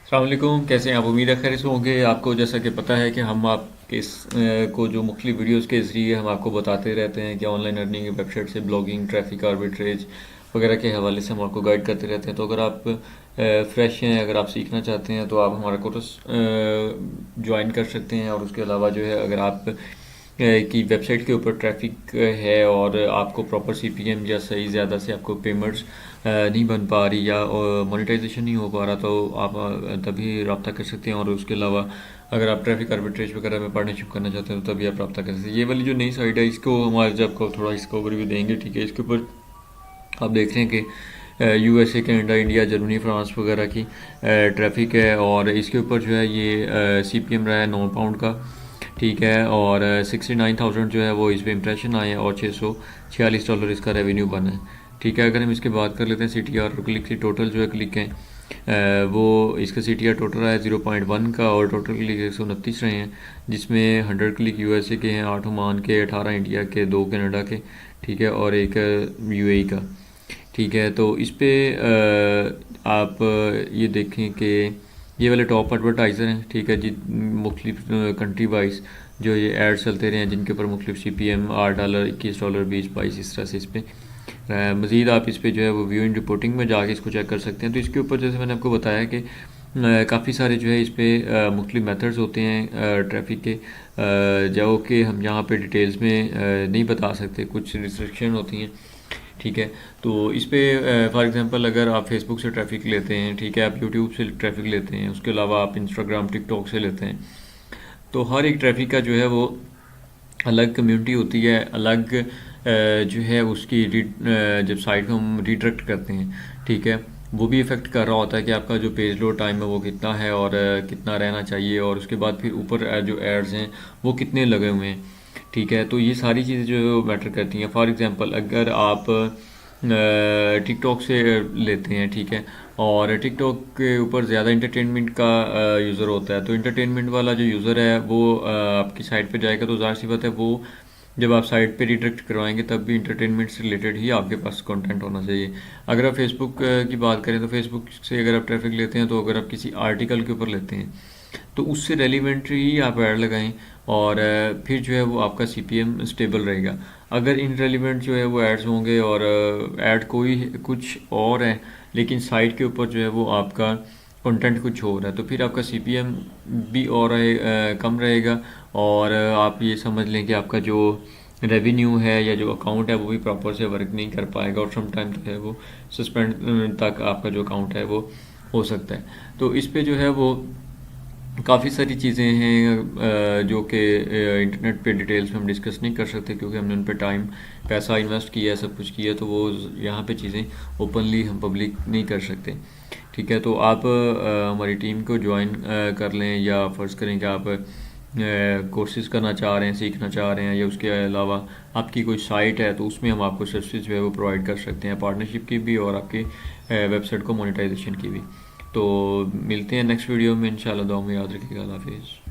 अस्सलाम वालेकुम, कैसे हैं आप? उम्मीद है खैर से होंगे। आपको जैसा कि पता है कि हम आपके को जो मुख्तलिफ वीडियोज़ के ज़रिए हम आपको बताते रहते हैं कि ऑनलाइन अर्निंग, वेबसाइट से ब्लॉगिंग, ट्रैफिक आर्बिट्रेज वगैरह के हवाले से हम आपको गाइड करते रहते हैं। तो अगर आप फ्रेश हैं, अगर आप सीखना चाहते हैं तो आप हमारा कोर्स ज्वाइन कर सकते हैं। और उसके अलावा जो है, अगर आप की वेबसाइट के ऊपर ट्रैफिक है और आपको प्रॉपर सीपीएम या सही ज़्यादा से आपको पेमेंट्स नहीं बन पा रही या मोनेटाइजेशन नहीं हो पा रहा, तो आप तभी रब्ता कर सकते हैं। और उसके अलावा अगर आप ट्रैफिक आर्बिट्रेज वगैरह में पार्टनरशिप करना चाहते हैं तो तभी आप रब्ता कर सकते हैं। ये वाली जो नई साइट है, इसको हमारे जब को थोड़ा इसका ओवरव्यू देंगे, ठीक है। इसके ऊपर आप देख रहे हैं कि USA, Canada, India, Germany, France वगैरह की ट्रैफिक है। और इसके ऊपर जो है ये सीपीएम रहा है £9 का, ठीक है। और 69,000 जो है वो इस पर इम्प्रेशन आए हैं और $646 इसका रेवेन्यू बना है, ठीक है। अगर हम इसके बात कर लेते हैं सी टी आर क्लिक की, टोटल जो है क्लिक हैं वो इसका सी टी आर टोटल रहा है 0.1 का और टोटल क्लिक 129 रहे हैं, जिसमें 100 क्लिक यूएसए के हैं, 8 ओमान के, 18 इंडिया के, 2 कनाडा के, ठीक है, और एक यूएई का, ठीक है। तो इस पे आप ये देखें कि ये वाले टॉप एडवर्टाइज़र हैं, ठीक है जी। मुख्तलिफ कंट्री वाइज जो ये एड चलते रहे हैं, जिनके ऊपर मुख्तलिफ CPM $8, $21, 20, 22 इस तरह से इस पर मज़ीद आप इस पर जो है वो व्यू इन रिपोर्टिंग में जाके इसको चेक कर सकते हैं। तो इसके ऊपर जैसे मैंने आपको बताया कि काफ़ी सारे जो है इस पर मुख्तलिफ मेथड्स होते हैं ट्रैफिक के, जो कि हम यहाँ पे डिटेल्स में नहीं बता सकते, कुछ रिस्ट्रिक्शन होती हैं, ठीक है। तो इस पर फॉर एग्जांपल अगर आप फेसबुक से ट्रैफिक लेते हैं, ठीक है, आप यूट्यूब से ट्रैफिक लेते हैं, उसके अलावा आप इंस्टाग्राम, टिकटॉक से लेते हैं, तो हर एक ट्रैफिक का जो है वो अलग कम्युनिटी होती है, अलग जो है उसकी जब साइट को हम रिडायरेक्ट करते हैं, ठीक है, वो भी इफ़ेक्ट कर रहा होता है कि आपका जो पेज लोड टाइम है वो कितना है और कितना रहना चाहिए। और उसके बाद फिर ऊपर जो एड्स हैं वो कितने लगे हुए हैं, ठीक है। तो ये सारी चीज़ें जो मैटर करती हैं। फॉर एग्जांपल अगर आप टिकटॉक से लेते हैं, ठीक है, और टिकटॉक के ऊपर ज़्यादा इंटरटेनमेंट का यूज़र होता है, तो इंटरटेनमेंट वाला जो यूज़र है वो आपकी साइट पे जाएगा, तो ज़ाहिर सी बात है वो जब आप साइट पे रिडायरेक्ट करवाएंगे तब भी इंटरटेनमेंट से रिलेटेड ही आपके पास कंटेंट होना चाहिए। अगर आप फेसबुक की बात करें तो फेसबुक से अगर आप ट्रैफिक लेते हैं, तो अगर आप किसी आर्टिकल के ऊपर लेते हैं तो उससे रेलिवेंट ही आप ऐड लगाएं और फिर जो है वो आपका CPM स्टेबल रहेगा। अगर इन रेलिवेंट जो है वो एड्स होंगे और ऐड कोई कुछ और है लेकिन साइट के ऊपर जो है वो आपका कंटेंट कुछ और है, तो फिर आपका CPM भी और कम रहेगा। और आप ये समझ लें कि आपका जो रेवेन्यू है या जो अकाउंट है वो भी प्रॉपर से वर्क नहीं कर पाएगा और सम टाइम जो है वो सस्पेंड तक आपका जो अकाउंट है वो हो सकता है। तो इस पे जो है वो काफ़ी सारी चीज़ें हैं जो कि इंटरनेट पे डिटेल्स में हम डिस्कस नहीं कर सकते, क्योंकि हमने उन पे टाइम पैसा इन्वेस्ट किया है, सब कुछ किया है, तो वो यहाँ पे चीज़ें ओपनली हम पब्लिक नहीं कर सकते, ठीक है। तो आप हमारी टीम को ज्वाइन कर लें, या फ़र्ज़ करें कि आप कोर्सेज़ करना चाह रहे हैं, सीखना चाह रहे हैं, या उसके अलावा आपकी कोई साइट है तो उसमें हम आपको सर्विसेज जो है वो प्रोवाइड कर सकते हैं, पार्टनरशिप की भी और आपकी वेबसाइट को मोनेटाइजेशन की भी। तो मिलते हैं नेक्स्ट वीडियो में इंशाल्लाह। दुआ में याद रखिएगा। अल्लाह हाफिज़।